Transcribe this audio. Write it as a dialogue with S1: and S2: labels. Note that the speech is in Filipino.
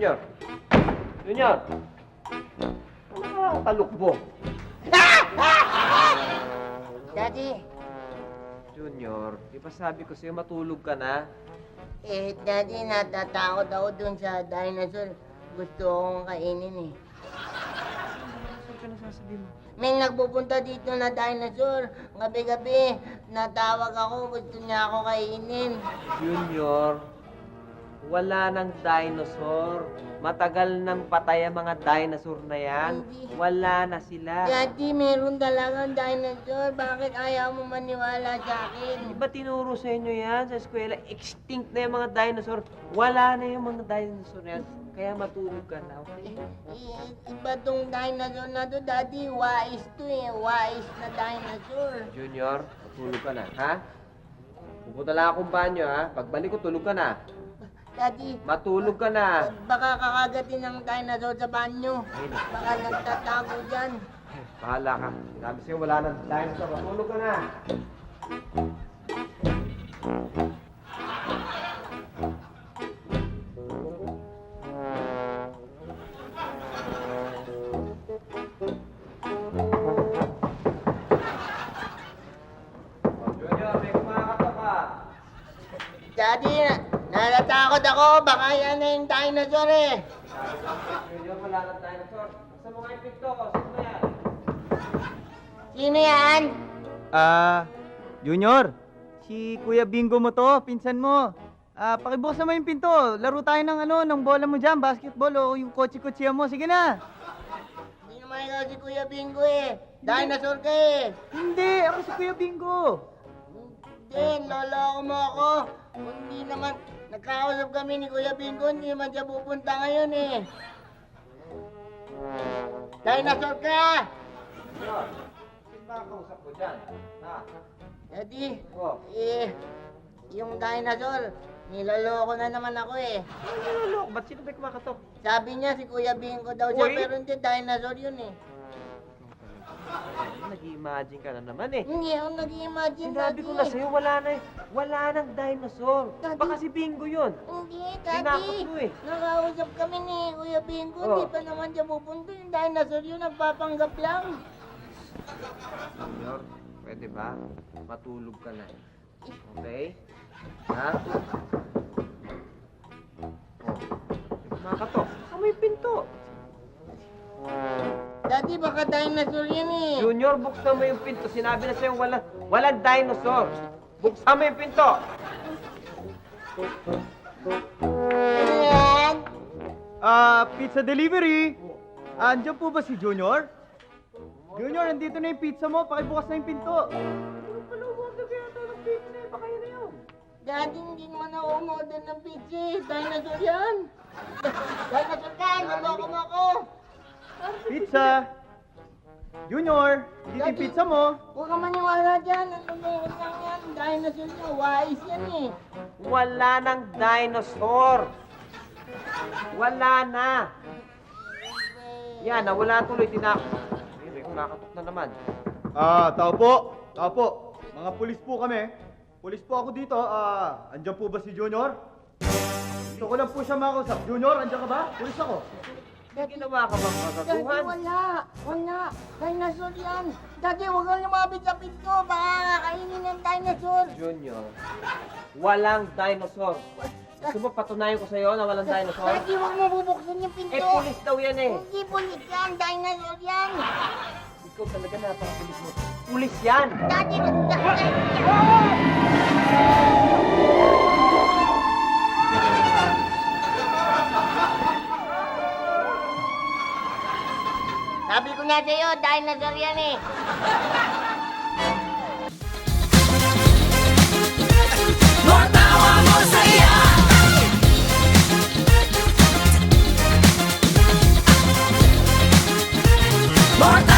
S1: Junior! Junior! Ano ka talukbo?
S2: Daddy,
S1: Junior, di ba sabi ko sa'yo matulog ka na?
S2: Daddy, natatakot ako dun sa dinosaur. Gusto akong kainin eh.
S1: Ano ka nasasabi mo?
S2: May nagpupunta dito na dinosaur. Gabi-gabi, natawag ako. Gusto niya ako kainin.
S1: Junior, wala nang dinosaur. Matagal nang patay ang mga dinosaur na yan.
S2: Hindi.
S1: Wala na sila.
S2: Daddy, meron talagang dinosaur. Bakit ayaw mo maniwala sa
S1: Di
S2: akin?
S1: ba tinuro sa inyo yan sa eskwela? Extinct na yung mga dinosaur. Wala na yung mga dinosaur na yan. Kaya matulog ka na, okay?
S2: Iba tong dinosaur na to, Daddy. Wais to eh. Wais na dinosaur.
S1: Junior, matulog ka na, ha? Pupunta lang akong banyo, ha? Pagbalik ko, tulog ka na.
S2: Daddy,
S1: Matulog ka na.
S2: baka kakagatin ng dinosaur sa banyo.
S1: Ay, naku.
S2: Baka nagtatago dyan.
S1: Bahala ka. Sabi sa'yo, wala nang dinosaur. Matulog ka na. Oh, Junior, may kumakatok ka.
S2: Daddy, natatakot ako. Baka yan na yung dinosaur eh.
S1: Junior, wala nang dinosaur. Basta mo nga yung pinto ko. Sino ba yan?
S2: Sino yan?
S3: Junior, si Kuya Bingo mo to, pinsan mo. Pakibuksan mo yung pinto. Laro tayo ng bola mo dyan, basketball o yung kotse-kotse mo. Sige na.
S2: Hindi naman ikaw si Kuya Bingo eh. Dinosaur ka eh.
S3: Hindi, ako si Kuya Bingo.
S2: Hindi, loloko mo ako. Hindi naman, nagkakausap kami ni Kuya Bingo, hindi naman siya pupunta ngayon eh. Dinosaur ka!
S1: Junior, sino ba ang kausap ko dyan? Ha?
S2: Daddy,
S1: Oh.
S2: yung dinosaur, niloloko na naman ako eh.
S1: Ano niloloko? Ba't sino ba kumakatok?
S2: Sabi niya si Kuya Bingo daw siya,
S1: Uy!
S2: pero hindi, dinosaur yun eh.
S1: Nag-i-imagine ka na naman eh.
S2: Hindi ako nag-imagine,
S1: Sinabi ko na sa'yo, wala nang dinosaur.
S2: Daddy.
S1: Baka si Bingo yun.
S2: Hindi,
S1: Tinakot
S2: Daddy.
S1: mo eh.
S2: Nakausap kami ni Kuya Bingo,
S1: Oh.
S2: hindi pa naman siya pupunta. Yung dinosaur yun, nagpapanggap lang.
S1: Junior, pwede ba? Matulog ka na. Okay? Ha? Oh. Kumakatok. Saan mo yung pinto?
S2: Daddy, baka dinosaur yan eh.
S1: Junior, buksan mo yung pinto. Sinabi na sa'yo walang dinosaur. Buksan mo yung pinto.
S2: Ano yan?
S3: Pizza delivery. Andiyan po ba si Junior? Junior, andito na yung pizza mo. Pakibukas na yung pinto.
S2: Daddy, hindi naman ako umorder ng pizza eh. Dinosaur yan. Dinosaur ka, naloko mo ako.
S3: Pizza. Junior, dito yung pizza mo.
S2: Huwag ka maniwala dyan. Ano ba yun lang yan? Dinosaur niya, wais yan eh.
S1: Wala nang dinosaur. Wala na. Yan, nawala tuloy. Ay, may kumakatok na naman.
S3: Tao po. Tao po. Mga pulis po kami. Pulis po ako dito. Andyan po ba si Junior? Gusto ko lang po siya makausap. Junior, andyan ka ba? Pulis ako.
S1: May ginawa ka bang
S2: Daddy,
S1: kagatuhan?
S2: wala. Dinosaur yan. Daddy, huwag kang lumapit sa pinto. Baka kakainin ng dinosaur.
S1: Junior, walang dinosaur. Gusto mo patunayan ko sa'yo na walang dinosaur?
S2: Daddy, huwag mo bubuksan yung pinto.
S1: Eh, pulis daw yan eh.
S2: Hindi pulis yan. Dinosaur yan.
S1: Ikaw talaga napaka-pulis mo. Pulis yan!
S2: Daddy, sabi ko na sa'yo, dinosaur yan eh.
S4: Matawa mo saya. Matawa